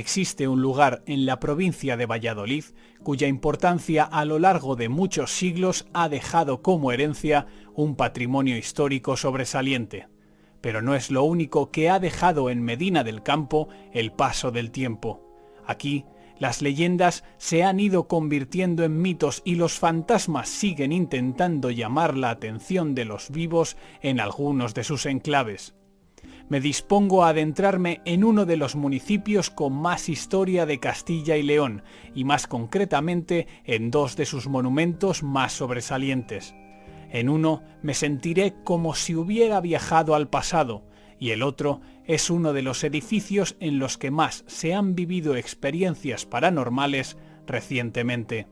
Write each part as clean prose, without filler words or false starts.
Existe un lugar en la provincia de Valladolid cuya importancia a lo largo de muchos siglos ha dejado como herencia un patrimonio histórico sobresaliente. Pero no es lo único que ha dejado en Medina del Campo el paso del tiempo. Aquí, las leyendas se han ido convirtiendo en mitos y los fantasmas siguen intentando llamar la atención de los vivos en algunos de sus enclaves. Me dispongo a adentrarme en uno de los municipios con más historia de Castilla y León, y más concretamente en dos de sus monumentos más sobresalientes. En uno me sentiré como si hubiera viajado al pasado, y el otro es uno de los edificios en los que más se han vivido experiencias paranormales recientemente.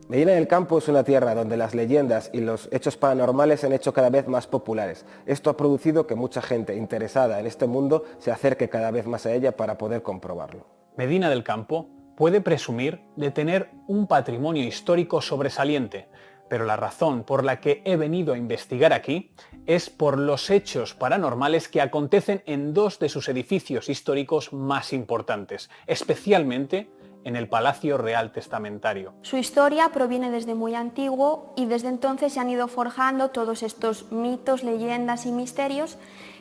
Medina del Campo es una tierra donde las leyendas y los hechos paranormales se han hecho cada vez más populares. Esto ha producido que mucha gente interesada en este mundo se acerque cada vez más a ella para poder comprobarlo. Medina del Campo puede presumir de tener un patrimonio histórico sobresaliente, pero la razón por la que he venido a investigar aquí es por los hechos paranormales que acontecen en dos de sus edificios históricos más importantes, especialmente en el Palacio Real Testamentario. Su historia proviene desde muy antiguo y desde entonces se han ido forjando todos estos mitos, leyendas y misterios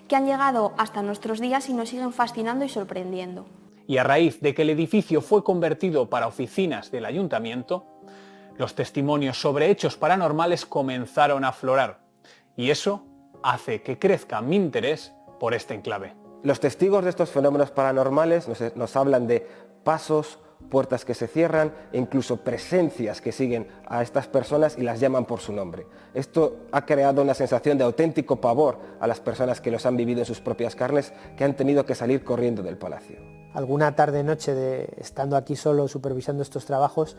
que han llegado hasta nuestros días y nos siguen fascinando y sorprendiendo. Y a raíz de que el edificio fue convertido para oficinas del ayuntamiento, los testimonios sobre hechos paranormales comenzaron a aflorar, y eso hace que crezca mi interés por este enclave. Los testigos de estos fenómenos paranormales nos hablan de pasos, puertas que se cierran e incluso presencias que siguen a estas personas y las llaman por su nombre. Esto ha creado una sensación de auténtico pavor a las personas que los han vivido en sus propias carnes, que han tenido que salir corriendo del palacio. Alguna tarde-noche, estando aquí solo supervisando estos trabajos,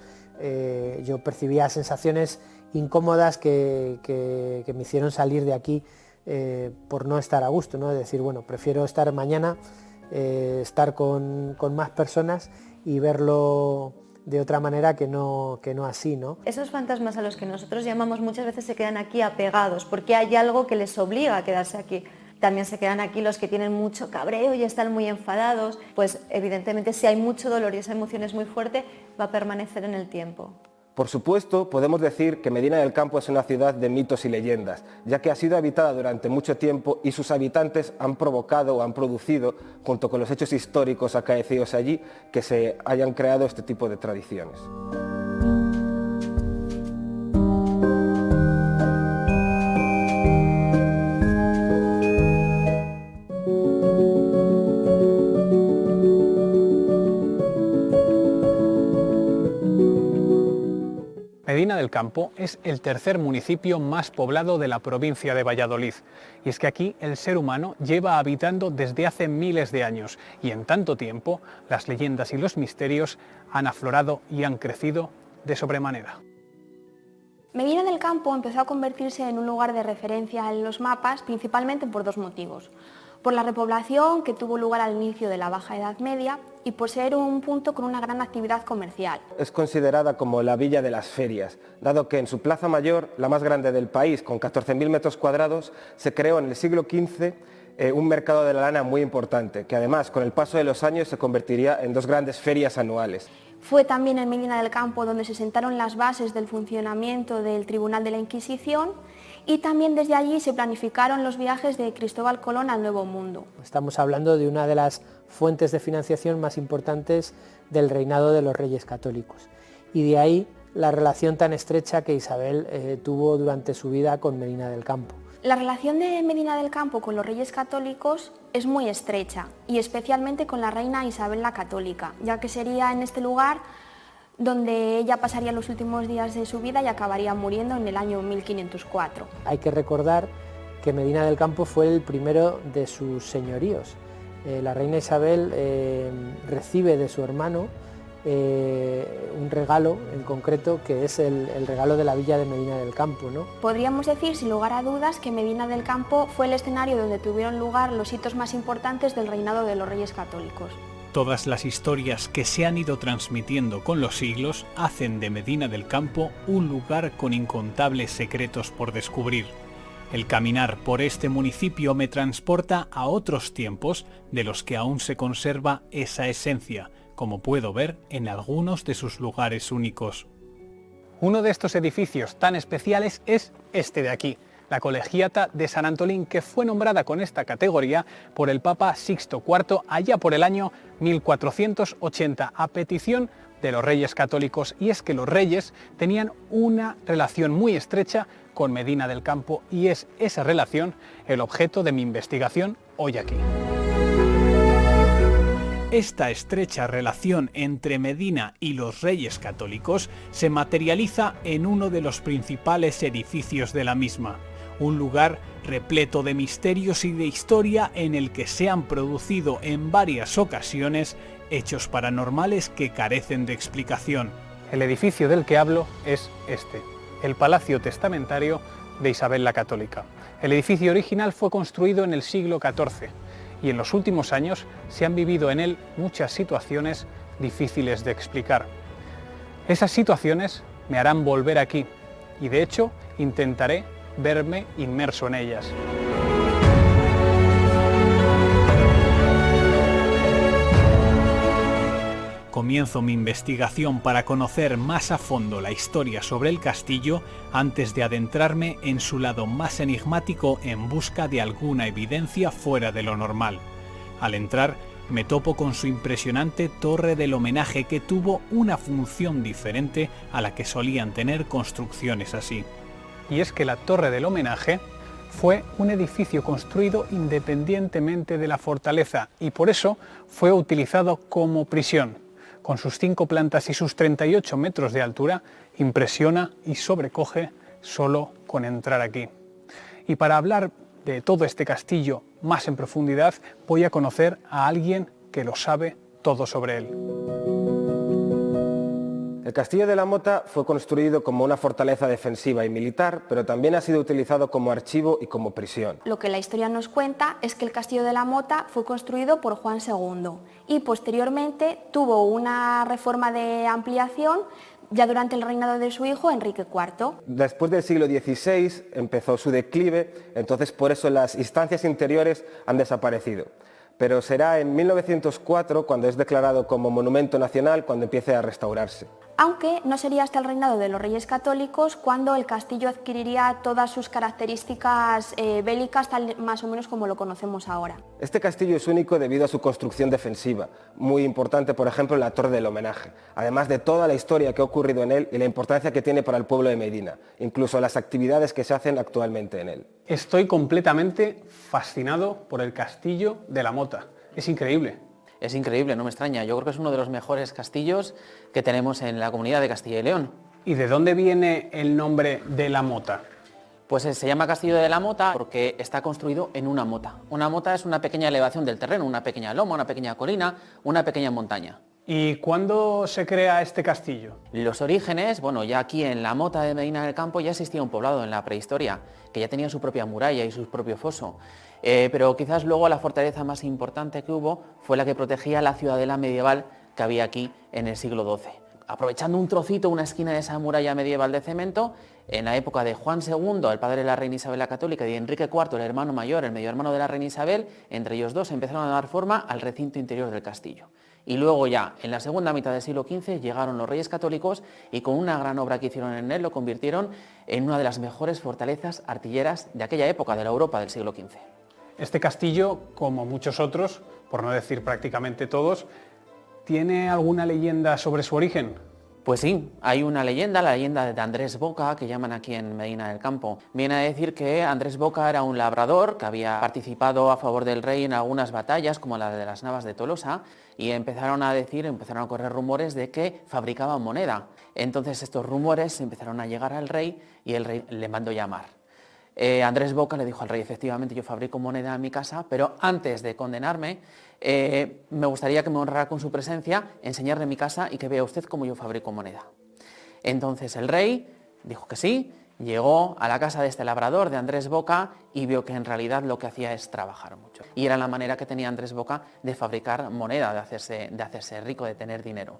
yo percibía sensaciones incómodas que me hicieron salir de aquí por no estar a gusto, ¿no? Es decir, bueno, prefiero estar mañana, estar con más personas y verlo de otra manera que no así, ¿no? Esos fantasmas a los que nosotros llamamos muchas veces se quedan aquí apegados porque hay algo que les obliga a quedarse aquí. También se quedan aquí los que tienen mucho cabreo y están muy enfadados, pues evidentemente si hay mucho dolor y esa emoción es muy fuerte, va a permanecer en el tiempo. Por supuesto, podemos decir que Medina del Campo es una ciudad de mitos y leyendas, ya que ha sido habitada durante mucho tiempo y sus habitantes han provocado o han producido, junto con los hechos históricos acaecidos allí, que se hayan creado este tipo de tradiciones. Medina del Campo es el tercer municipio más poblado de la provincia de Valladolid, y es que aquí el ser humano lleva habitando desde hace miles de años, y en tanto tiempo las leyendas y los misterios han aflorado y han crecido de sobremanera. Medina del Campo empezó a convertirse en un lugar de referencia en los mapas, principalmente por dos motivos. Por la repoblación que tuvo lugar al inicio de la Baja Edad Media y por ser un punto con una gran actividad comercial. Es considerada como la Villa de las Ferias, dado que en su plaza mayor, la más grande del país, con 14.000 metros cuadrados, se creó en el siglo XV un mercado de la lana muy importante, que además con el paso de los años se convertiría en dos grandes ferias anuales. Fue también en Medina del Campo donde se sentaron las bases del funcionamiento del Tribunal de la Inquisición y también desde allí se planificaron los viajes de Cristóbal Colón al Nuevo Mundo. Estamos hablando de una de las fuentes de financiación más importantes del reinado de los Reyes Católicos y de ahí la relación tan estrecha que Isabel tuvo durante su vida con Medina del Campo. La relación de Medina del Campo con los Reyes Católicos es muy estrecha y especialmente con la reina Isabel la Católica, ya que sería en este lugar donde ella pasaría los últimos días de su vida y acabaría muriendo en el año 1504. Hay que recordar que Medina del Campo fue el primero de sus señoríos. La reina Isabel recibe de su hermano un regalo en concreto que es el regalo de la villa de Medina del Campo, ¿no? Podríamos decir sin lugar a dudas que Medina del Campo fue el escenario donde tuvieron lugar los hitos más importantes del reinado de los Reyes Católicos. Todas las historias que se han ido transmitiendo con los siglos hacen de Medina del Campo un lugar con incontables secretos por descubrir. El caminar por este municipio me transporta a otros tiempos de los que aún se conserva esa esencia, como puedo ver en algunos de sus lugares únicos. Uno de estos edificios tan especiales es este de aquí, la Colegiata de San Antolín, que fue nombrada con esta categoría por el Papa Sixto IV allá por el año 1480, a petición de los Reyes Católicos, y es que los reyes tenían una relación muy estrecha con Medina del Campo y es esa relación el objeto de mi investigación hoy aquí. Esta estrecha relación entre Medina y los Reyes Católicos se materializa en uno de los principales edificios de la misma, un lugar repleto de misterios y de historia en el que se han producido en varias ocasiones hechos paranormales que carecen de explicación. El edificio del que hablo es este, el Palacio Testamentario de Isabel la Católica. El edificio original fue construido en el siglo XIV y en los últimos años se han vivido en él muchas situaciones difíciles de explicar. Esas situaciones me harán volver aquí y de hecho intentaré verme inmerso en ellas. Comienzo mi investigación para conocer más a fondo la historia sobre el castillo antes de adentrarme en su lado más enigmático en busca de alguna evidencia fuera de lo normal. Al entrar, me topo con su impresionante torre del homenaje que tuvo una función diferente a la que solían tener construcciones así. Y es que la torre del homenaje fue un edificio construido independientemente de la fortaleza y por eso fue utilizado como prisión. Con sus 5 plantas y sus 38 metros de altura, impresiona y sobrecoge solo con entrar aquí. Y para hablar de todo este castillo más en profundidad, voy a conocer a alguien que lo sabe todo sobre él. El castillo de la Mota fue construido como una fortaleza defensiva y militar, pero también ha sido utilizado como archivo y como prisión. Lo que la historia nos cuenta es que el castillo de la Mota fue construido por Juan II y posteriormente tuvo una reforma de ampliación ya durante el reinado de su hijo Enrique IV. Después del siglo XVI empezó su declive, entonces por eso las instancias interiores han desaparecido. Pero será en 1904, cuando es declarado como monumento nacional, cuando empiece a restaurarse. Aunque no sería hasta el reinado de los Reyes Católicos cuando el castillo adquiriría todas sus características bélicas, tal más o menos como lo conocemos ahora. Este castillo es único debido a su construcción defensiva, muy importante, por ejemplo, la torre del homenaje, además de toda la historia que ha ocurrido en él y la importancia que tiene para el pueblo de Medina, incluso las actividades que se hacen actualmente en él. Estoy completamente fascinado por el castillo de la Mota. Es increíble. Es increíble, no me extraña. Yo creo que es uno de los mejores castillos que tenemos en la comunidad de Castilla y León. ¿Y de dónde viene el nombre de la Mota? Pues se llama Castillo de la Mota porque está construido en una mota. Una mota es una pequeña elevación del terreno, una pequeña loma, una pequeña colina, una pequeña montaña. ¿Y cuándo se crea este castillo? Los orígenes, bueno, ya aquí en la Mota de Medina del Campo ya existía un poblado en la prehistoria, que ya tenía su propia muralla y su propio foso. Pero quizás luego la fortaleza más importante que hubo fue la que protegía la ciudadela medieval que había aquí en el siglo XII. Aprovechando un trocito, una esquina de esa muralla medieval de cemento, en la época de Juan II, el padre de la reina Isabel la Católica, y de Enrique IV, el hermano mayor, el medio hermano de la reina Isabel, entre ellos dos empezaron a dar forma al recinto interior del castillo. Y luego ya, en la segunda mitad del siglo XV, llegaron los Reyes Católicos y con una gran obra que hicieron en él lo convirtieron en una de las mejores fortalezas artilleras de aquella época, de la Europa del siglo XV. Este castillo, como muchos otros, por no decir prácticamente todos, ¿tiene alguna leyenda sobre su origen? Pues sí, hay una leyenda, la leyenda de Andrés Boca, que llaman aquí en Medina del Campo. Viene a decir que Andrés Boca era un labrador que había participado a favor del rey en algunas batallas, como la de las Navas de Tolosa, y empezaron a correr rumores de que fabricaban moneda. Entonces estos rumores empezaron a llegar al rey y el rey le mandó llamar. Andrés Boca le dijo al rey, efectivamente yo fabrico moneda en mi casa, pero antes de condenarme, me gustaría que me honrara con su presencia, enseñarle mi casa y que vea usted cómo yo fabrico moneda. Entonces el rey dijo que sí, llegó a la casa de este labrador, de Andrés Boca, y vio que en realidad lo que hacía es trabajar mucho. Y era la manera que tenía Andrés Boca de fabricar moneda, de hacerse rico, de tener dinero.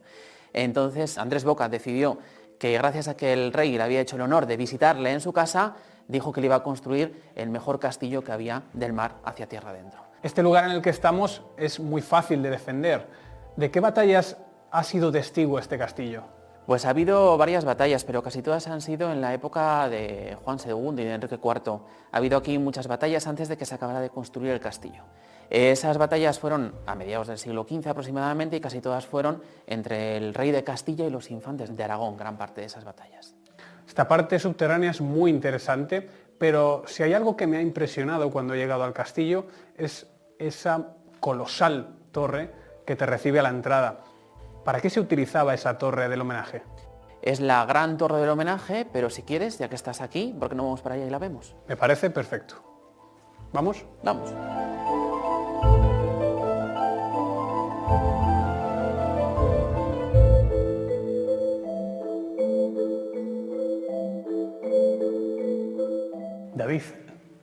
Entonces Andrés Boca decidió que gracias a que el rey le había hecho el honor de visitarle en su casa, dijo que le iba a construir el mejor castillo que había del mar hacia tierra adentro. Este lugar en el que estamos es muy fácil de defender. ¿De qué batallas ha sido testigo este castillo? Pues ha habido varias batallas, pero casi todas han sido en la época de Juan II y de Enrique IV. Ha habido aquí muchas batallas antes de que se acabara de construir el castillo. Esas batallas fueron a mediados del siglo XV aproximadamente y casi todas fueron entre el rey de Castilla y los infantes de Aragón, gran parte de esas batallas. Esta parte subterránea es muy interesante, pero si hay algo que me ha impresionado cuando he llegado al castillo es esa colosal torre que te recibe a la entrada. ¿Para qué se utilizaba esa torre del homenaje? Es la gran torre del homenaje, pero si quieres, ya que estás aquí, ¿por qué no vamos para allá y la vemos? Me parece perfecto. ¿Vamos? Vamos. David,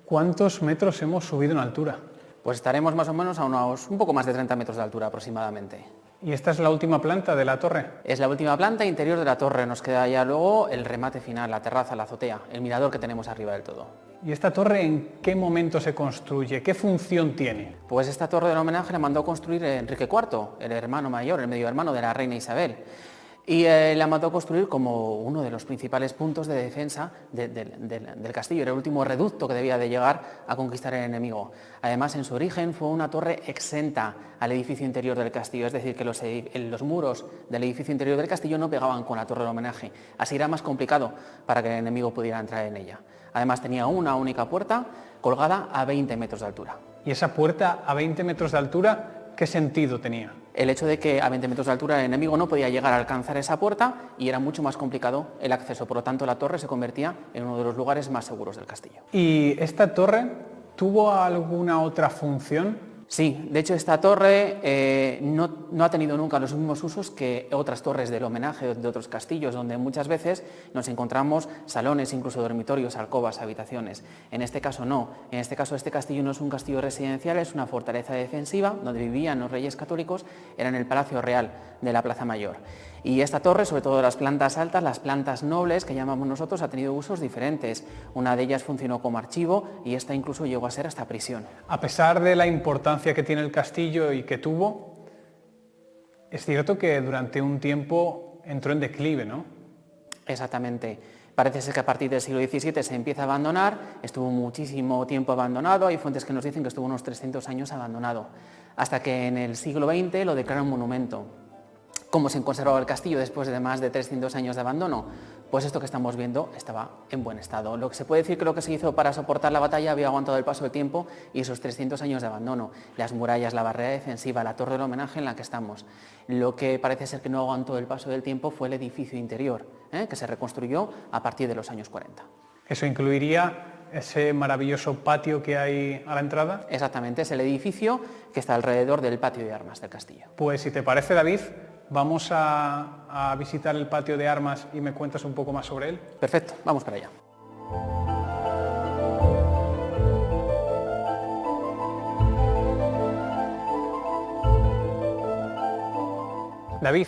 ¿cuántos metros hemos subido en altura? Pues estaremos más o menos a unos un poco más de 30 metros de altura aproximadamente. ¿Y esta es la última planta de la torre? Es la última planta interior de la torre, nos queda ya luego el remate final, la terraza, la azotea, el mirador que tenemos arriba del todo. ¿Y esta torre en qué momento se construye? ¿Qué función tiene? Pues esta torre del homenaje la mandó construir Enrique IV, el hermano mayor, el medio hermano de la reina Isabel. Y la mandó construir como uno de los principales puntos de defensa del castillo. Era el último reducto que debía de llegar a conquistar el enemigo. Además, en su origen fue una torre exenta al edificio interior del castillo, es decir, que los muros del edificio interior del castillo no pegaban con la torre del homenaje. Así era más complicado para que el enemigo pudiera entrar en ella. Además, tenía una única puerta colgada a 20 metros de altura. ¿Y esa puerta a 20 metros de altura, qué sentido tenía? El hecho de que a 20 metros de altura el enemigo no podía llegar a alcanzar esa puerta y era mucho más complicado el acceso. Por lo tanto, la torre se convertía en uno de los lugares más seguros del castillo. ¿Y esta torre tuvo alguna otra función? Sí, de hecho esta torre no ha tenido nunca los mismos usos que otras torres del homenaje de otros castillos, donde muchas veces nos encontramos salones, incluso dormitorios, alcobas, habitaciones. En este caso no, en este caso este castillo no es un castillo residencial, es una fortaleza defensiva donde vivían los reyes católicos, era en el Palacio Real de la Plaza Mayor. Y esta torre, sobre todo las plantas altas, las plantas nobles que llamamos nosotros, ha tenido usos diferentes. Una de ellas funcionó como archivo y esta incluso llegó a ser hasta prisión. A pesar de la importancia que tiene el castillo y que tuvo, es cierto que durante un tiempo entró en declive, ¿no? Exactamente. Parece ser que a partir del siglo XVII se empieza a abandonar, estuvo muchísimo tiempo abandonado, hay fuentes que nos dicen que estuvo unos 300 años abandonado, hasta que en el siglo XX lo declaran monumento. ¿Cómo se conservaba el castillo después de más de 300 años de abandono? Pues esto que estamos viendo estaba en buen estado. Lo que se puede decir que lo que se hizo para soportar la batalla había aguantado el paso del tiempo y esos 300 años de abandono. Las murallas, la barrera defensiva, la torre del homenaje en la que estamos. Lo que parece ser que no aguantó el paso del tiempo fue el edificio interior, que se reconstruyó a partir de los años 40. ¿Eso incluiría ese maravilloso patio que hay a la entrada? Exactamente, es el edificio que está alrededor del patio de armas del castillo. Pues si te parece, David, vamos a visitar el patio de armas y me cuentas un poco más sobre él. Perfecto, vamos para allá. David,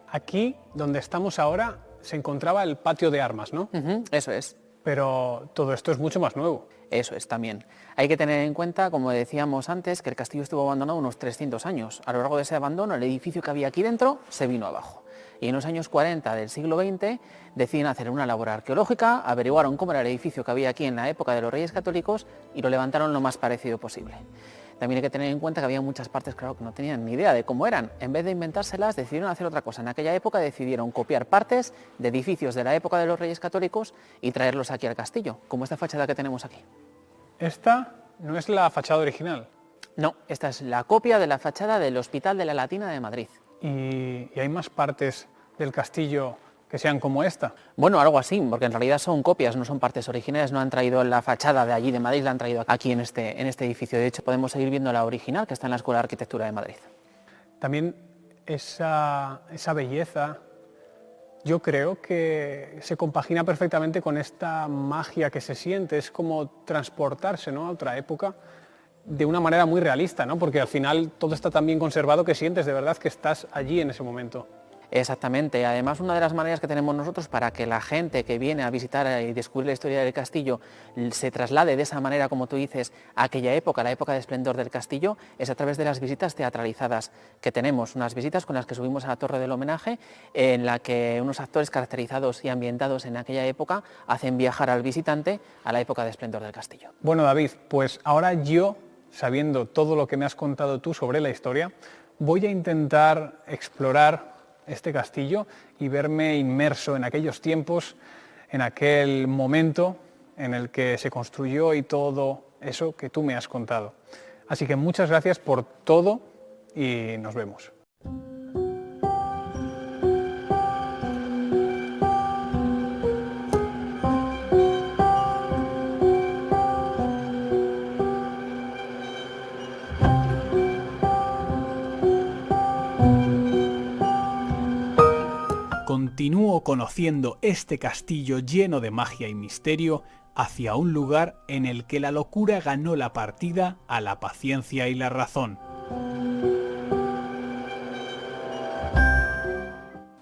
aquí donde estamos ahora se encontraba el patio de armas, ¿no? Eso es. Pero todo esto es mucho más nuevo. Eso es también. Hay que tener en cuenta, como decíamos antes, que el castillo estuvo abandonado unos 300 años. A lo largo de ese abandono, el edificio que había aquí dentro se vino abajo. Y en los años 40 del siglo XX deciden hacer una labor arqueológica, averiguaron cómo era el edificio que había aquí en la época de los Reyes Católicos y lo levantaron lo más parecido posible. También hay que tener en cuenta que había muchas partes, claro, que no tenían ni idea de cómo eran. En vez de inventárselas, decidieron hacer otra cosa. En aquella época decidieron copiar partes de edificios de la época de los Reyes Católicos y traerlos aquí al castillo, como esta fachada que tenemos aquí. Esta no es la fachada original. No, esta es la copia de la fachada del Hospital de la Latina de Madrid. ¿Y hay más partes del castillo que sean como esta? Bueno, algo así, porque en realidad son copias, no son partes originales, no han traído la fachada de allí de Madrid, la han traído aquí en este edificio. De hecho, podemos seguir viendo la original que está en la Escuela de Arquitectura de Madrid. También esa belleza, yo creo que se compagina perfectamente con esta magia que se siente, es como transportarse, ¿no?, a otra época de una manera muy realista, ¿no?, porque al final todo está tan bien conservado que sientes de verdad que estás allí en ese momento. Exactamente, además una de las maneras que tenemos nosotros para que la gente que viene a visitar y descubrir la historia del castillo se traslade de esa manera, como tú dices, a aquella época, la época de esplendor del castillo, es a través de las visitas teatralizadas que tenemos, unas visitas con las que subimos a la Torre del Homenaje, en la que unos actores caracterizados y ambientados en aquella época hacen viajar al visitante a la época de esplendor del castillo. Bueno, David, pues ahora yo, sabiendo todo lo que me has contado tú sobre la historia, voy a intentar explorar este castillo y verme inmerso en aquellos tiempos, en aquel momento en el que se construyó y todo eso que tú me has contado. Así que muchas gracias por todo y nos vemos. Continúo conociendo este castillo lleno de magia y misterio hacia un lugar en el que la locura ganó la partida a la paciencia y la razón.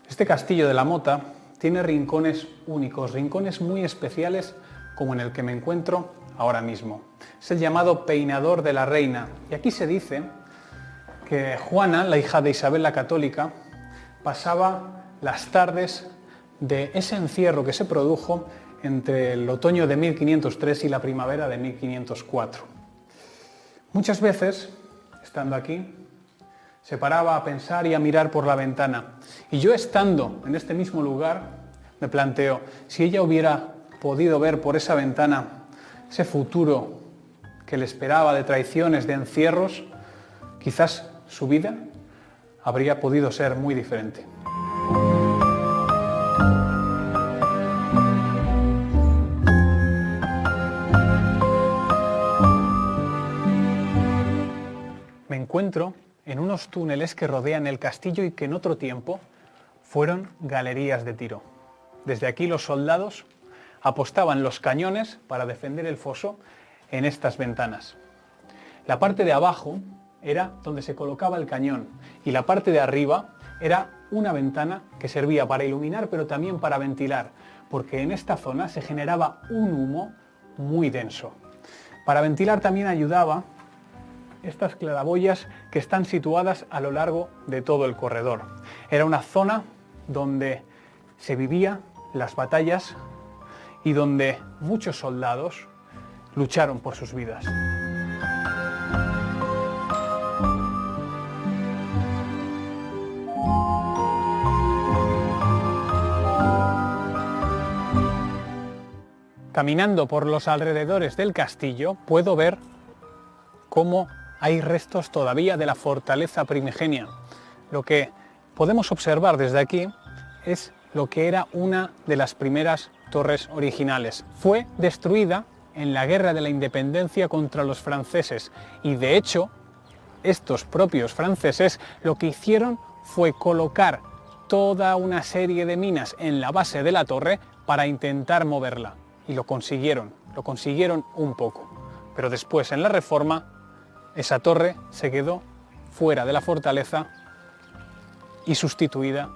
Este castillo de la Mota tiene rincones únicos, rincones muy especiales como en el que me encuentro ahora mismo. Es el llamado Peinador de la Reina y aquí se dice que Juana, la hija de Isabel la Católica, pasaba las tardes de ese encierro que se produjo entre el otoño de 1503 y la primavera de 1504. Muchas veces, estando aquí, se paraba a pensar y a mirar por la ventana. Y yo, estando en este mismo lugar, me planteo, si ella hubiera podido ver por esa ventana ese futuro que le esperaba de traiciones, de encierros, quizás su vida habría podido ser muy diferente. Me encuentro en unos túneles que rodean el castillo y que en otro tiempo fueron galerías de tiro. Desde aquí los soldados apostaban los cañones para defender el foso en estas ventanas. La parte de abajo era donde se colocaba el cañón y la parte de arriba era una ventana que servía para iluminar pero también para ventilar, porque en esta zona se generaba un humo muy denso. Para ventilar también ayudaba estas claraboyas que están situadas a lo largo de todo el corredor. Era una zona donde se vivían las batallas y donde muchos soldados lucharon por sus vidas. Caminando por los alrededores del castillo puedo ver cómo hay restos todavía de la fortaleza primigenia. Lo que podemos observar desde aquí es lo que era una de las primeras torres originales. Fue destruida en la Guerra de la Independencia contra los franceses y de hecho estos propios franceses lo que hicieron fue colocar toda una serie de minas en la base de la torre para intentar moverla y lo consiguieron un poco, pero después en la Reforma esa torre se quedó fuera de la fortaleza y sustituida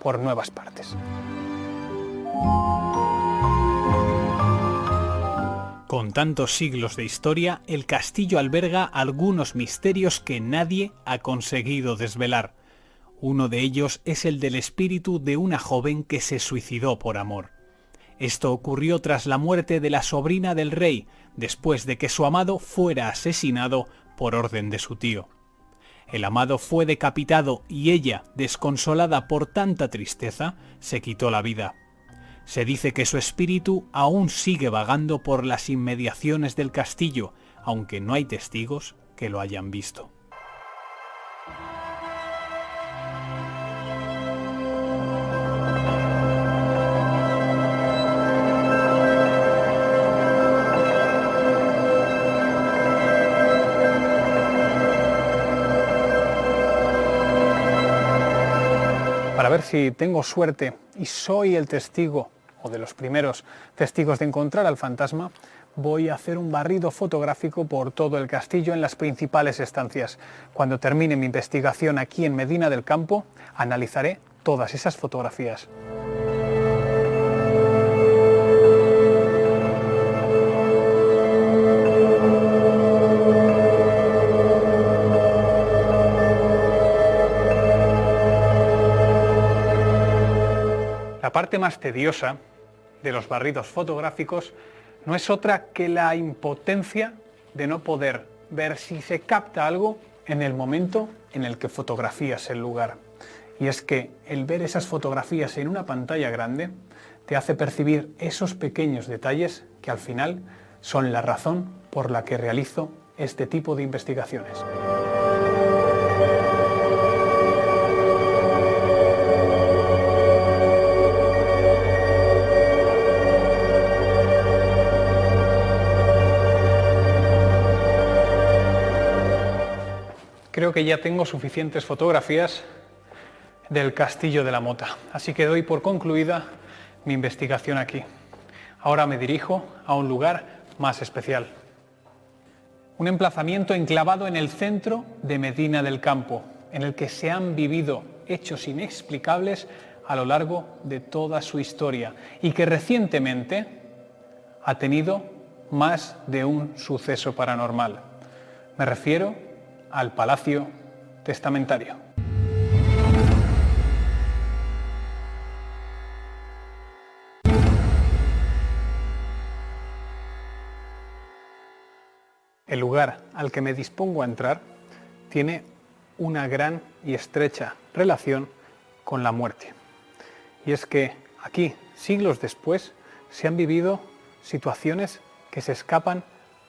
por nuevas partes. Con tantos siglos de historia, el castillo alberga algunos misterios que nadie ha conseguido desvelar. Uno de ellos es el del espíritu de una joven que se suicidó por amor. Esto ocurrió tras la muerte de la sobrina del rey, después de que su amado fuera asesinado por orden de su tío. El amado fue decapitado y ella, desconsolada por tanta tristeza, se quitó la vida. Se dice que su espíritu aún sigue vagando por las inmediaciones del castillo, aunque no hay testigos que lo hayan visto. Para ver si tengo suerte y soy el testigo o de los primeros testigos de encontrar al fantasma, voy a hacer un barrido fotográfico por todo el castillo en las principales estancias. Cuando termine mi investigación aquí en Medina del Campo, analizaré todas esas fotografías. La parte más tediosa de los barridos fotográficos no es otra que la impotencia de no poder ver si se capta algo en el momento en el que fotografías el lugar. Y es que el ver esas fotografías en una pantalla grande te hace percibir esos pequeños detalles que al final son la razón por la que realizo este tipo de investigaciones. Creo que ya tengo suficientes fotografías del Castillo de la Mota, así que doy por concluida mi investigación aquí. Ahora me dirijo a un lugar más especial. Un emplazamiento enclavado en el centro de Medina del Campo, en el que se han vivido hechos inexplicables a lo largo de toda su historia y que recientemente ha tenido más de un suceso paranormal. Me refiero al Palacio Testamentario. El lugar al que me dispongo a entrar tiene una gran y estrecha relación con la muerte. Y es que aquí, siglos después, se han vivido situaciones que se escapan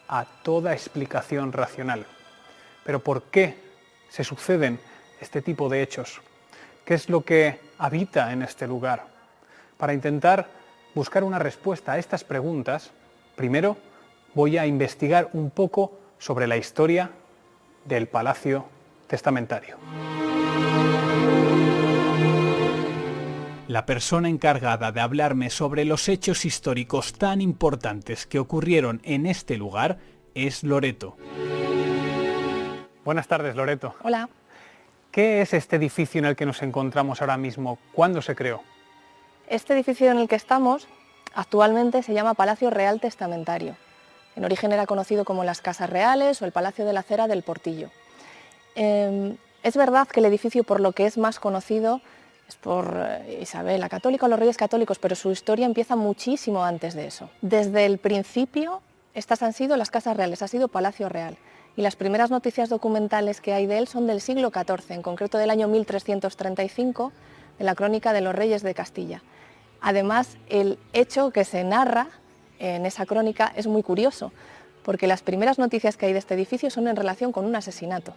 a toda explicación racional. Pero ¿por qué se suceden este tipo de hechos? ¿Qué es lo que habita en este lugar? Para intentar buscar una respuesta a estas preguntas, primero voy a investigar un poco sobre la historia del Palacio Testamentario. La persona encargada de hablarme sobre los hechos históricos tan importantes que ocurrieron en este lugar es Loreto. Buenas tardes, Loreto. Hola. ¿Qué es este edificio en el que nos encontramos ahora mismo? ¿Cuándo se creó? Este edificio en el que estamos actualmente se llama Palacio Real Testamentario. En origen era conocido como las Casas Reales o el Palacio de la Cera del Portillo. Es verdad que el edificio, por lo que es más conocido, es por Isabel la Católica o los Reyes Católicos, pero su historia empieza muchísimo antes de eso. Desde el principio, estas han sido las Casas Reales, ha sido Palacio Real. Y las primeras noticias documentales que hay de él son del siglo XIV, en concreto del año 1335, de la Crónica de los Reyes de Castilla. Además, el hecho que se narra en esa crónica es muy curioso, porque las primeras noticias que hay de este edificio son en relación con un asesinato.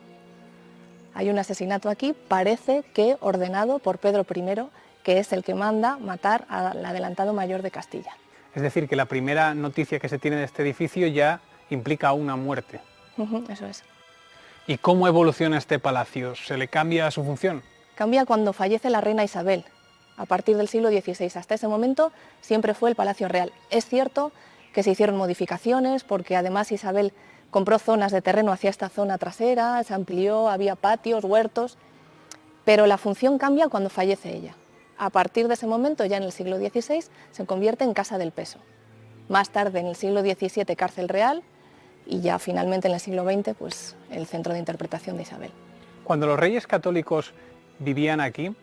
Hay un asesinato aquí, parece que ordenado por Pedro I, que es el que manda matar al adelantado mayor de Castilla. Es decir, que la primera noticia que se tiene de este edificio ya implica una muerte. Eso es. ¿Y cómo evoluciona este palacio? ¿Se le cambia su función? Cambia cuando fallece la reina Isabel, a partir del siglo XVI. Hasta ese momento siempre fue el Palacio Real. Es cierto que se hicieron modificaciones porque además Isabel compró zonas de terreno hacia esta zona trasera, se amplió, había patios, huertos, pero la función cambia cuando fallece ella. A partir de ese momento, ya en el siglo XVI, se convierte en Casa del Peso. Más tarde, en el siglo XVII, Cárcel Real, y ya finalmente en el siglo XX, pues el centro de interpretación de Isabel. Cuando los reyes católicos vivían aquí,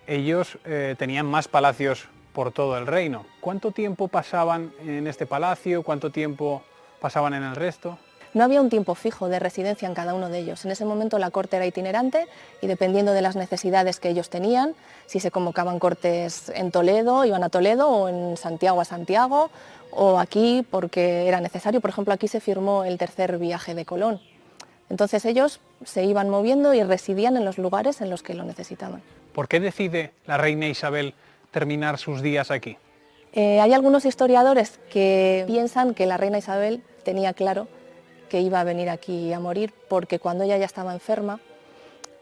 ellos tenían más palacios por todo el reino. ¿Cuánto tiempo pasaban en este palacio? ¿Cuánto tiempo pasaban en el resto? No había un tiempo fijo de residencia en cada uno de ellos. En ese momento la corte era itinerante y dependiendo de las necesidades que ellos tenían, si se convocaban cortes en Toledo, iban a Toledo, o en Santiago a Santiago, o aquí porque era necesario. Por ejemplo, aquí se firmó el tercer viaje de Colón. Entonces ellos se iban moviendo y residían en los lugares en los que lo necesitaban. ¿Por qué decide la reina Isabel terminar sus días aquí? Hay algunos historiadores que piensan que la reina Isabel tenía claro que iba a venir aquí a morir, porque cuando ella ya estaba enferma,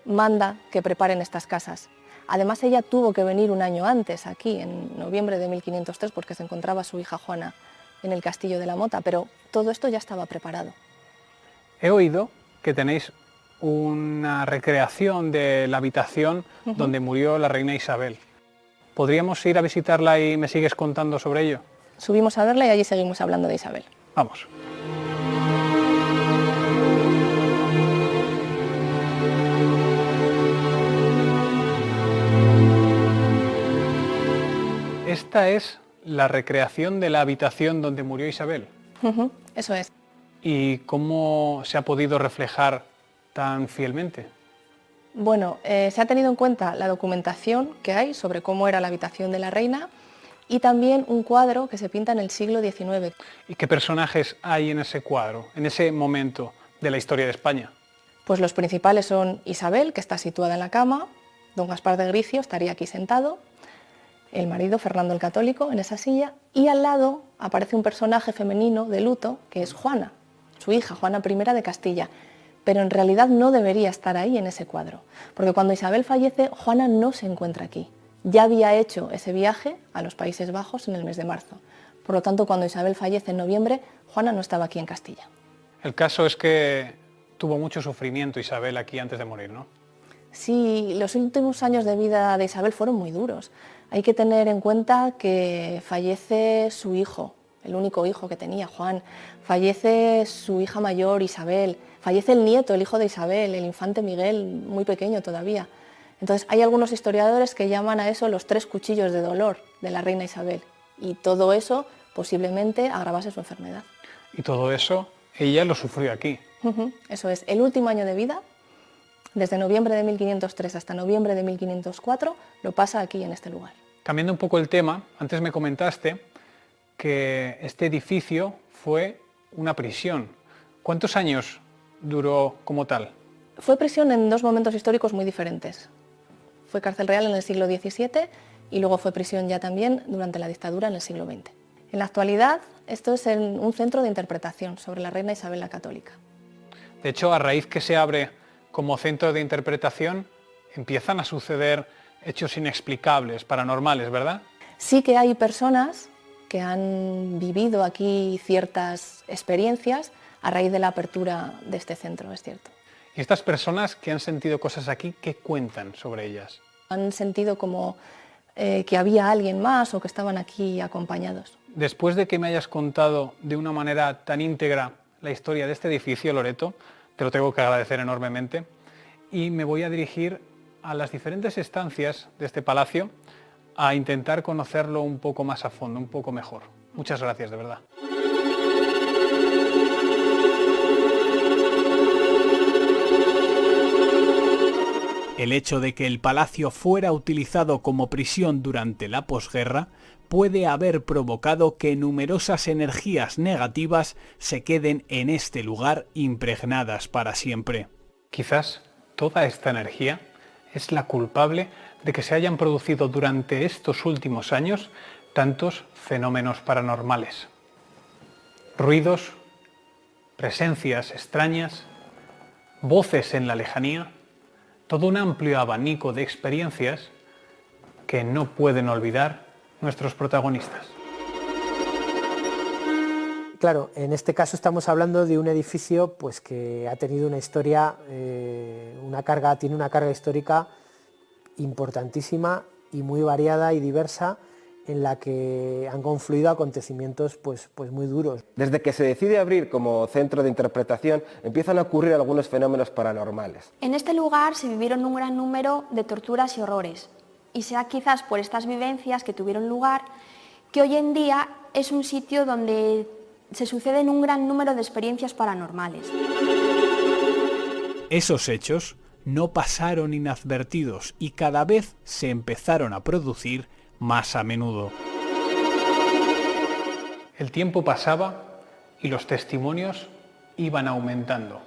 manda que preparen estas casas. Además, ella tuvo que venir un año antes, aquí, en noviembre de 1503, porque se encontraba su hija Juana en el Castillo de la Mota, pero todo esto ya estaba preparado. He oído que tenéis una recreación de la habitación donde murió la reina Isabel. ¿Podríamos ir a visitarla y me sigues contando sobre ello? Subimos a verla y allí seguimos hablando de Isabel. Vamos. Esta es la recreación de la habitación donde murió Isabel. Eso es. ¿Y cómo se ha podido reflejar tan fielmente? Bueno, se ha tenido en cuenta la documentación que hay sobre cómo era la habitación de la reina y también un cuadro que se pinta en el siglo XIX. ¿Y qué personajes hay en ese cuadro, en ese momento de la historia de España? Pues los principales son Isabel, que está situada en la cama, don Gaspar de Gricio estaría aquí sentado, el marido Fernando el Católico en esa silla, y al lado aparece un personaje femenino de luto que es Juana, su hija, Juana I de Castilla, pero en realidad no debería estar ahí en ese cuadro, porque cuando Isabel fallece, Juana no se encuentra aquí. Ya había hecho ese viaje a los Países Bajos en el mes de marzo. Por lo tanto, cuando Isabel fallece en noviembre, Juana no estaba aquí en Castilla. El caso es que tuvo mucho sufrimiento Isabel aquí antes de morir, ¿no? Sí, los últimos años de vida de Isabel fueron muy duros. Hay que tener en cuenta que fallece su hijo, el único hijo que tenía, Juan. Fallece su hija mayor, Isabel. Fallece el nieto, el hijo de Isabel, el infante Miguel, muy pequeño todavía. Entonces hay algunos historiadores que llaman a eso los 3 cuchillos de dolor de la reina Isabel. Y todo eso posiblemente agravase su enfermedad. Y todo eso ella lo sufrió aquí. Eso es, el último año de vida, desde noviembre de 1503 hasta noviembre de 1504, lo pasa aquí en este lugar. Cambiando un poco el tema, antes me comentaste que este edificio fue una prisión. ¿Cuántos años duró como tal? Fue prisión en 2 momentos históricos muy diferentes. Fue cárcel real en el siglo XVII y luego fue prisión ya también durante la dictadura en el siglo XX. En la actualidad, esto es un centro de interpretación sobre la reina Isabel la Católica. De hecho, a raíz que se abre como centro de interpretación, empiezan a suceder hechos inexplicables, paranormales, ¿verdad? Sí que hay personas que han vivido aquí ciertas experiencias a raíz de la apertura de este centro, es cierto. Y estas personas que han sentido cosas aquí, ¿qué cuentan sobre ellas? Han sentido como que había alguien más o que estaban aquí acompañados. Después de que me hayas contado de una manera tan íntegra la historia de este edificio, Loreto, te lo tengo que agradecer enormemente, y me voy a dirigir a las diferentes estancias de este palacio a intentar conocerlo un poco más a fondo, un poco mejor. Muchas gracias, de verdad. El hecho de que el palacio fuera utilizado como prisión durante la posguerra puede haber provocado que numerosas energías negativas se queden en este lugar impregnadas para siempre. Quizás toda esta energía es la culpable de que se hayan producido durante estos últimos años tantos fenómenos paranormales. Ruidos, presencias extrañas, voces en la lejanía, todo un amplio abanico de experiencias que no pueden olvidar nuestros protagonistas. Claro, en este caso estamos hablando de un edificio pues, que ha tenido una historia, tiene una carga histórica importantísima y muy variada y diversa, en la que han confluido acontecimientos pues muy duros. Desde que se decide abrir como centro de interpretación, empiezan a ocurrir algunos fenómenos paranormales. En este lugar se vivieron un gran número de torturas y horrores, y sea quizás por estas vivencias que tuvieron lugar, que hoy en día es un sitio donde se suceden un gran número de experiencias paranormales. Esos hechos no pasaron inadvertidos y cada vez se empezaron a producir más a menudo. El tiempo pasaba y los testimonios iban aumentando.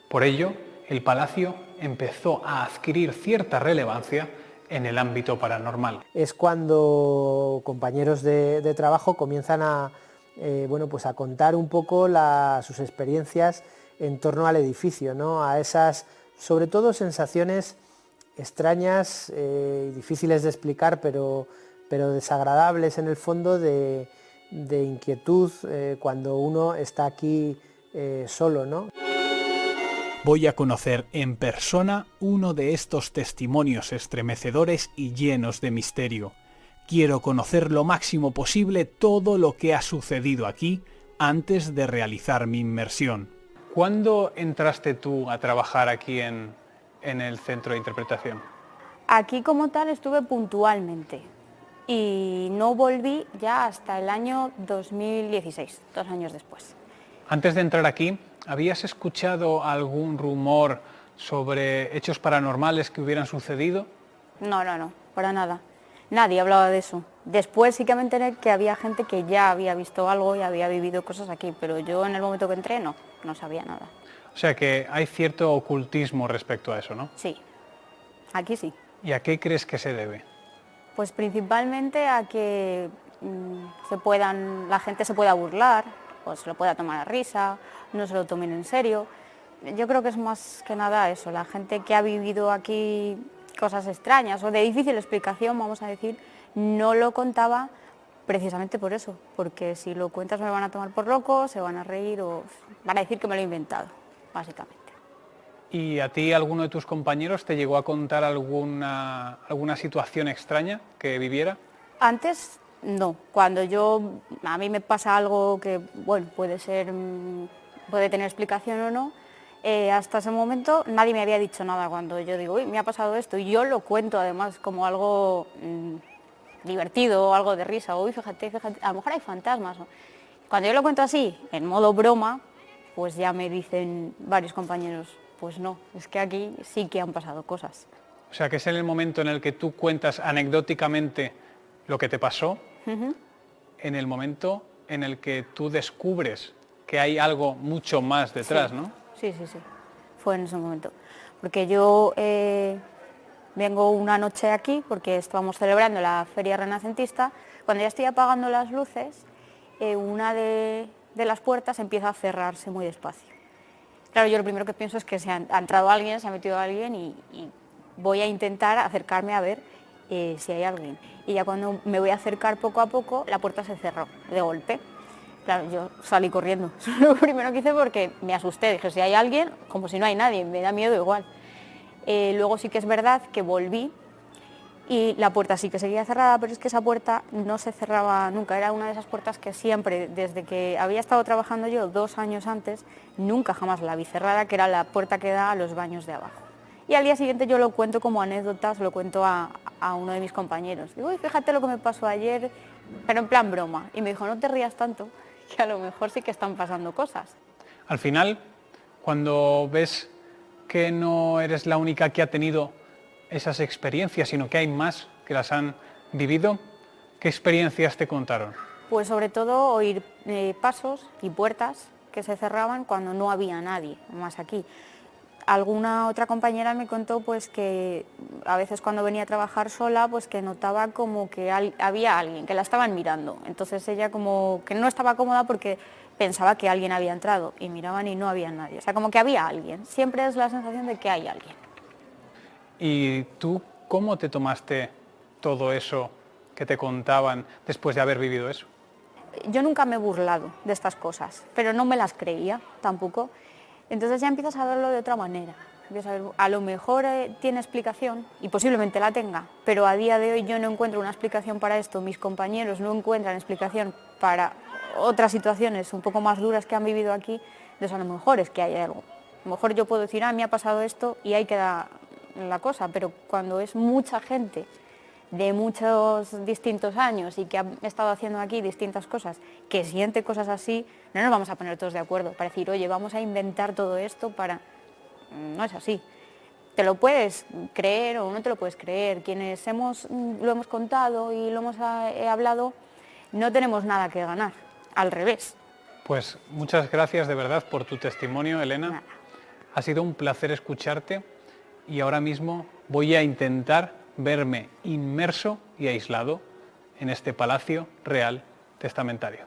Por ello, el palacio empezó a adquirir cierta relevancia en el ámbito paranormal. Es cuando compañeros de trabajo comienzan a contar un poco sus experiencias en torno al edificio, ¿no? A esas, sobre todo, sensaciones extrañas y difíciles de explicar, pero desagradables en el fondo, de inquietud cuando uno está aquí solo, ¿no? voy a conocer en persona uno de estos testimonios estremecedores y llenos de misterio. Quiero conocer lo máximo posible todo lo que ha sucedido aquí antes de realizar mi inmersión. ¿Cuándo entraste tú a trabajar aquí en el centro de interpretación? Aquí como tal estuve puntualmente y no volví ya hasta el año 2016, 2 años después. Antes de entrar aquí, ¿habías escuchado algún rumor sobre hechos paranormales que hubieran sucedido? No, para nada. Nadie hablaba de eso. Después sí que me enteré que había gente que ya había visto algo y había vivido cosas aquí, pero yo en el momento que entré no sabía nada. O sea que hay cierto ocultismo respecto a eso, ¿no? Sí, aquí sí. ¿Y a qué crees que se debe? Pues principalmente a que la gente se pueda burlar, o se lo pueda tomar a risa, no se lo tomen en serio. Yo creo que es más que nada eso, la gente que ha vivido aquí cosas extrañas o de difícil explicación, vamos a decir, no lo contaba precisamente por eso, porque si lo cuentas me van a tomar por loco, se van a reír o van a decir que me lo he inventado, básicamente. ¿Y a ti alguno de tus compañeros te llegó a contar alguna situación extraña que viviera? Antes no, cuando a mí me pasa algo que, bueno, puede tener explicación o no, hasta ese momento nadie me había dicho nada cuando yo digo, uy, me ha pasado esto, y yo lo cuento además como algo divertido, algo de risa, uy, fíjate, a lo mejor hay fantasmas. Cuando yo lo cuento así, en modo broma, pues ya me dicen varios compañeros, pues no, es que aquí sí que han pasado cosas. O sea, que es en el momento en el que tú cuentas anecdóticamente lo que te pasó, en el momento en el que tú descubres que hay algo mucho más detrás, sí. ¿no? Sí, fue en ese momento. Porque yo vengo una noche aquí, porque estábamos celebrando la feria renacentista, cuando ya estoy apagando las luces, una de las puertas empieza a cerrarse muy despacio. Claro, yo lo primero que pienso es que ha entrado alguien, se ha metido alguien y voy a intentar acercarme a ver si hay alguien. Y ya cuando me voy a acercar poco a poco, la puerta se cerró de golpe. Claro, yo salí corriendo. Eso es lo primero que hice porque me asusté. Dije, si hay alguien, como si no hay nadie, me da miedo igual. Luego sí que es verdad que volví y la puerta sí que seguía cerrada, pero es que esa puerta no se cerraba nunca. Era una de esas puertas que siempre, desde que había estado trabajando yo 2 años antes, nunca jamás la vi cerrada, que era la puerta que da a los baños de abajo. Y al día siguiente yo lo cuento como anécdota, se lo cuento a uno de mis compañeros. Digo, uy, fíjate lo que me pasó ayer, pero en plan broma. Y me dijo, no te rías tanto, que a lo mejor sí que están pasando cosas. Al final, cuando ves que no eres la única que ha tenido esas experiencias, sino que hay más que las han vivido, ¿qué experiencias te contaron? Pues sobre todo oír pasos y puertas que se cerraban cuando no había nadie más aquí. Alguna otra compañera me contó pues que a veces cuando venía a trabajar sola pues que notaba como que había alguien, que la estaban mirando. Entonces ella como que no estaba cómoda porque pensaba que alguien había entrado y miraban y no había nadie. O sea, como que había alguien. Siempre es la sensación de que hay alguien. ¿Y tú cómo te tomaste todo eso que te contaban después de haber vivido eso? Yo nunca me he burlado de estas cosas, pero no me las creía tampoco. Entonces ya empiezas a verlo de otra manera. A lo mejor tiene explicación y posiblemente la tenga, pero a día de hoy yo no encuentro una explicación para esto, mis compañeros no encuentran explicación para otras situaciones un poco más duras que han vivido aquí, entonces a lo mejor es que hay algo. A lo mejor yo puedo decir, me ha pasado esto y ahí queda la cosa, pero cuando es mucha gente de muchos distintos años y que ha estado haciendo aquí distintas cosas, que siente cosas así, no nos vamos a poner todos de acuerdo para decir, oye, vamos a inventar todo esto para... No es así. Te lo puedes creer o no te lo puedes creer. Quienes lo hemos contado y lo hemos hablado, no tenemos nada que ganar, al revés. Pues muchas gracias de verdad por tu testimonio, Elena. Nada. Ha sido un placer escucharte y ahora mismo voy a intentar verme inmerso y aislado en este Palacio Real Testamentario.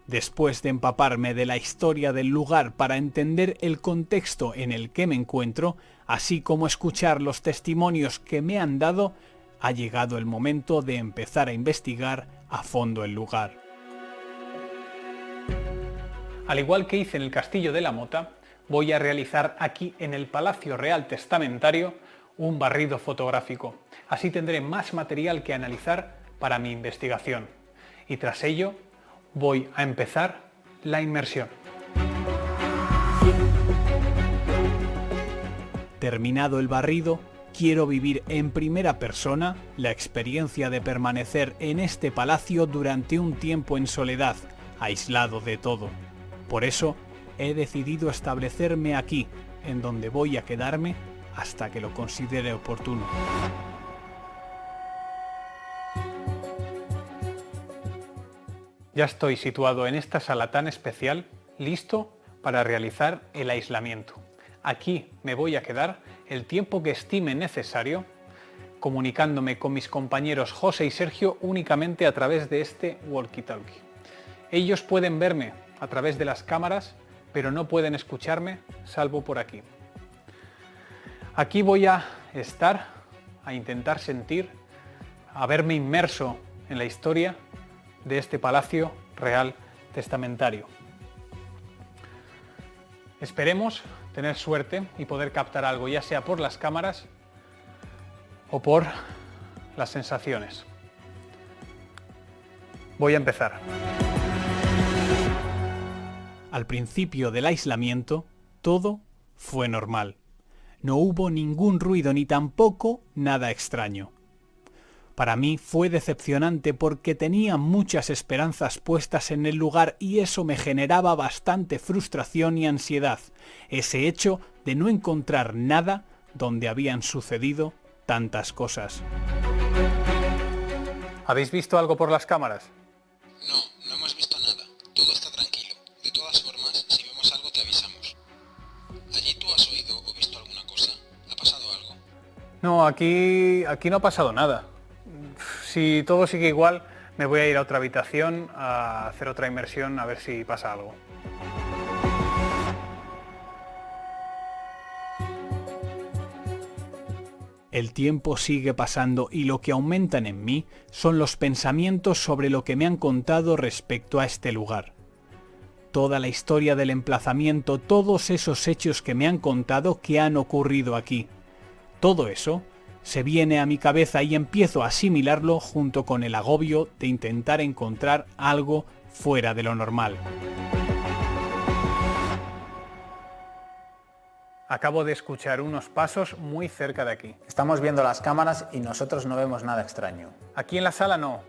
Después de empaparme de la historia del lugar para entender el contexto en el que me encuentro, así como escuchar los testimonios que me han dado, Ha llegado el momento de empezar a investigar a fondo el lugar. Al igual que hice en el Castillo de la Mota, voy a realizar aquí en el Palacio Real Testamentario un barrido fotográfico. Así tendré más material que analizar para mi investigación. Y tras ello, voy a empezar la inmersión. Terminado el barrido, quiero vivir en primera persona la experiencia de permanecer en este palacio durante un tiempo en soledad, aislado de todo. Por eso, he decidido establecerme aquí, en donde voy a quedarme hasta que lo considere oportuno. Ya estoy situado en esta sala tan especial, listo para realizar el aislamiento. Aquí me voy a quedar el tiempo que estime necesario, comunicándome con mis compañeros José y Sergio únicamente a través de este walkie-talkie. Ellos pueden verme a través de las cámaras, pero no pueden escucharme salvo por aquí. Aquí voy a estar, a intentar sentir, a verme inmerso en la historia de este Palacio Real Testamentario. Esperemos tener suerte y poder captar algo, ya sea por las cámaras o por las sensaciones. Voy a empezar. Al principio del aislamiento, todo fue normal. No hubo ningún ruido ni tampoco nada extraño. Para mí fue decepcionante porque tenía muchas esperanzas puestas en el lugar y eso me generaba bastante frustración y ansiedad, ese hecho de no encontrar nada donde habían sucedido tantas cosas. ¿Habéis visto algo por las cámaras? No, no hemos visto nada. Todo está tranquilo. De todas formas, si vemos algo te avisamos. ¿Allí tú has oído o visto alguna cosa? ¿Ha pasado algo? No, aquí no ha pasado nada. Si todo sigue igual, me voy a ir a otra habitación a hacer otra inmersión a ver si pasa algo. El tiempo sigue pasando y lo que aumentan en mí son los pensamientos sobre lo que me han contado respecto a este lugar. Toda la historia del emplazamiento, todos esos hechos que me han contado que han ocurrido aquí. Todo eso se viene a mi cabeza y empiezo a asimilarlo junto con el agobio de intentar encontrar algo fuera de lo normal. Acabo de escuchar unos pasos muy cerca de aquí. Estamos viendo las cámaras y nosotros no vemos nada extraño. Aquí en la sala no,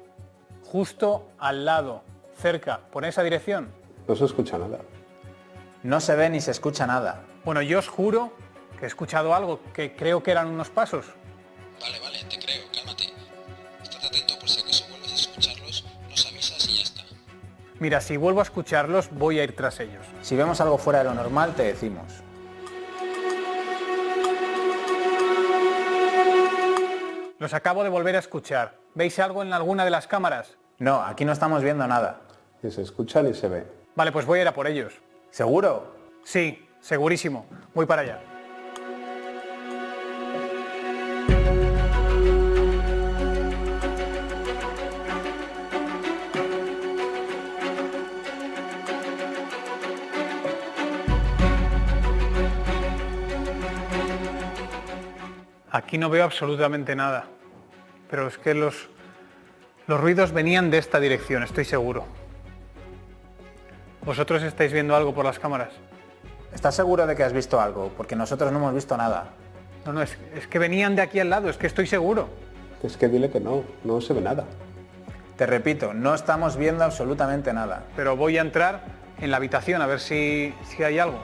justo al lado, cerca, por esa dirección. No se escucha nada. No se ve ni se escucha nada. Bueno, yo os juro que he escuchado algo que creo que eran unos pasos. Vale, te creo, cálmate. Estate atento por si acaso vuelves a escucharlos, nos avisas y ya está. Mira, si vuelvo a escucharlos, voy a ir tras ellos. Si vemos algo fuera de lo normal, te decimos. Los acabo de volver a escuchar. ¿Veis algo en alguna de las cámaras? No, aquí no estamos viendo nada. Ni se escucha ni se ve. Vale, pues voy a ir a por ellos. ¿Seguro? Sí, segurísimo. Voy para allá. Aquí no veo absolutamente nada, pero es que los ruidos venían de esta dirección, estoy seguro. ¿Vosotros estáis viendo algo por las cámaras? ¿Estás seguro de que has visto algo? Porque nosotros no hemos visto nada. No, es que venían de aquí al lado, es que estoy seguro. Es que dile que no se ve nada. Te repito, no estamos viendo absolutamente nada. Pero voy a entrar en la habitación a ver si hay algo.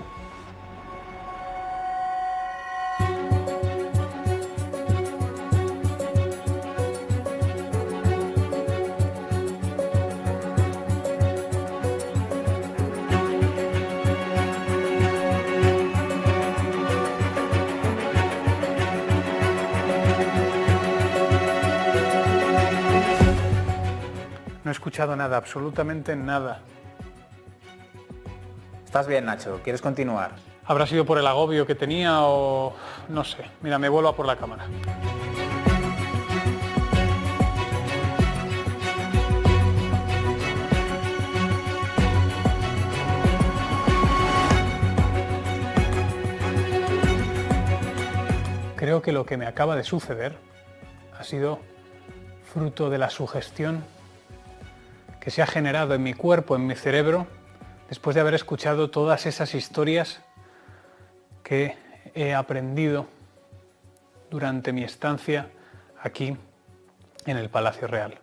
No he escuchado nada, absolutamente nada. ¿Estás bien, Nacho? ¿Quieres continuar? ¿Habrá sido por el agobio que tenía o no sé? Mira, me vuelvo a por la cámara. Creo que lo que me acaba de suceder ha sido fruto de la sugestión que se ha generado en mi cuerpo, en mi cerebro, después de haber escuchado todas esas historias que he aprendido durante mi estancia aquí en el Palacio Real.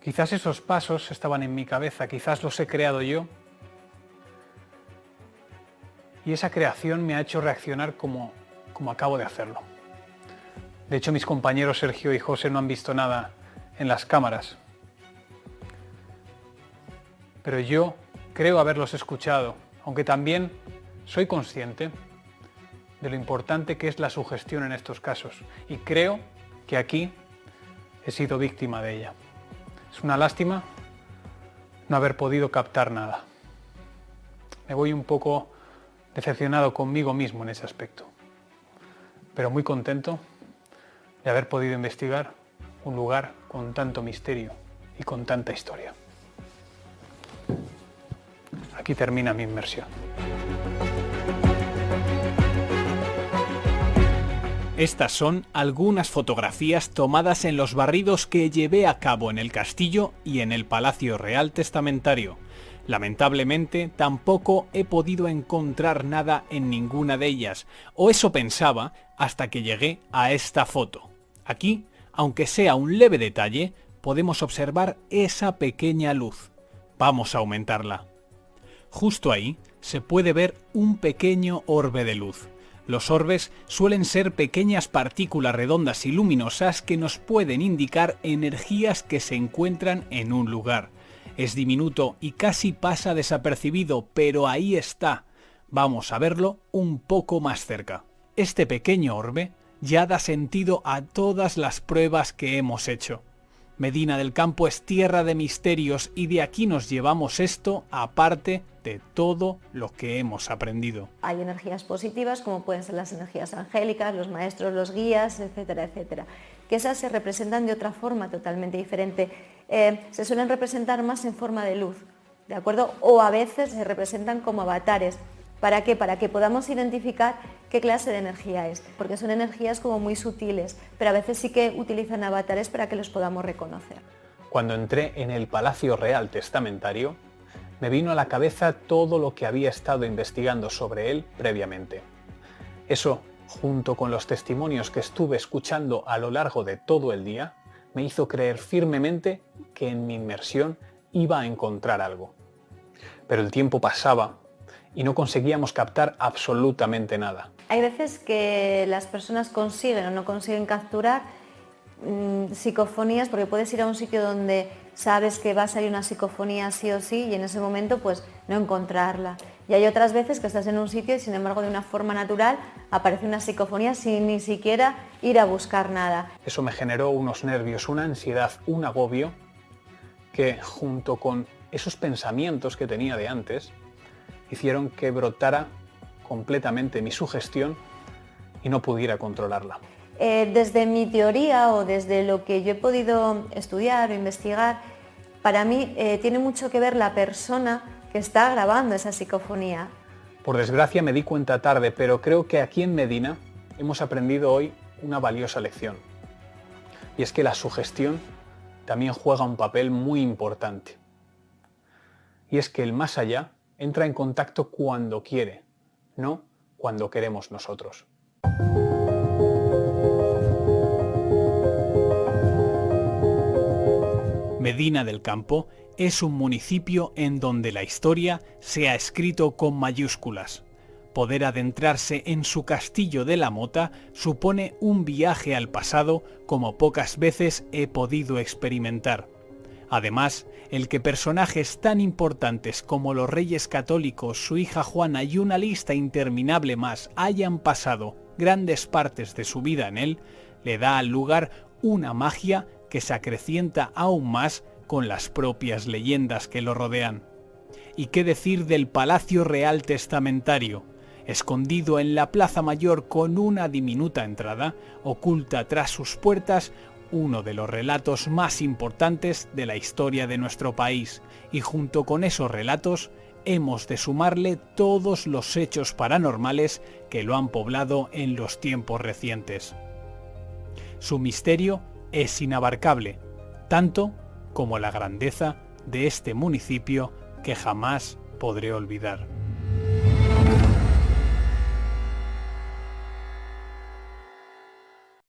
Quizás esos pasos estaban en mi cabeza, quizás los he creado yo, y esa creación me ha hecho reaccionar como acabo de hacerlo. De hecho, mis compañeros Sergio y José no han visto nada en las cámaras, pero yo creo haberlos escuchado, aunque también soy consciente de lo importante que es la sugestión en estos casos, y creo que aquí he sido víctima de ella. Es una lástima no haber podido captar nada. Me voy un poco decepcionado conmigo mismo en ese aspecto, pero muy contento de haber podido investigar un lugar con tanto misterio y con tanta historia. Aquí termina mi inmersión. Estas son algunas fotografías tomadas en los barridos que llevé a cabo en el castillo y en el Palacio Real Testamentario. Lamentablemente, tampoco he podido encontrar nada en ninguna de ellas, o eso pensaba hasta que llegué a esta foto. Aquí, aunque sea un leve detalle, podemos observar esa pequeña luz. Vamos a aumentarla. Justo ahí se puede ver un pequeño orbe de luz. Los orbes suelen ser pequeñas partículas redondas y luminosas que nos pueden indicar energías que se encuentran en un lugar. Es diminuto y casi pasa desapercibido, pero ahí está. Vamos a verlo un poco más cerca. Este pequeño orbe ya da sentido a todas las pruebas que hemos hecho. Medina del Campo es tierra de misterios y de aquí nos llevamos esto aparte de todo lo que hemos aprendido. Hay energías positivas como pueden ser las energías angélicas, los maestros, los guías, etcétera, etcétera. Que esas se representan de otra forma totalmente diferente. Se suelen representar más en forma de luz, ¿de acuerdo? O a veces se representan como avatares. ¿Para qué? Para que podamos identificar qué clase de energía es, porque son energías como muy sutiles, pero a veces sí que utilizan avatares para que los podamos reconocer. Cuando entré en el Palacio Real Testamentario, me vino a la cabeza todo lo que había estado investigando sobre él previamente. Eso, junto con los testimonios que estuve escuchando a lo largo de todo el día, me hizo creer firmemente que en mi inmersión iba a encontrar algo. Pero el tiempo pasaba y no conseguíamos captar absolutamente nada. Hay veces que las personas consiguen o no consiguen capturar psicofonías, porque puedes ir a un sitio donde sabes que va a salir una psicofonía sí o sí y en ese momento pues no encontrarla. Y hay otras veces que estás en un sitio y sin embargo de una forma natural aparece una psicofonía sin ni siquiera ir a buscar nada. Eso me generó unos nervios, una ansiedad, un agobio que junto con esos pensamientos que tenía de antes hicieron que brotara completamente mi sugestión y no pudiera controlarla. Desde mi teoría o desde lo que yo he podido estudiar o investigar, para mí tiene mucho que ver la persona que está grabando esa psicofonía. Por desgracia me di cuenta tarde, pero creo que aquí en Medina hemos aprendido hoy una valiosa lección. Y es que la sugestión también juega un papel muy importante. Y es que el más allá entra en contacto cuando quiere, no cuando queremos nosotros. Medina del Campo es un municipio en donde la historia se ha escrito con mayúsculas. Poder adentrarse en su castillo de la Mota supone un viaje al pasado como pocas veces he podido experimentar. Además, el que personajes tan importantes como los Reyes Católicos, su hija Juana y una lista interminable más hayan pasado grandes partes de su vida en él, le da al lugar una magia que se acrecienta aún más con las propias leyendas que lo rodean. ¿Y qué decir del Palacio Real Testamentario? Escondido en la Plaza Mayor con una diminuta entrada, oculta tras sus puertas uno de los relatos más importantes de la historia de nuestro país, y junto con esos relatos, hemos de sumarle todos los hechos paranormales que lo han poblado en los tiempos recientes. Su misterio es inabarcable, tanto como la grandeza de este municipio que jamás podré olvidar.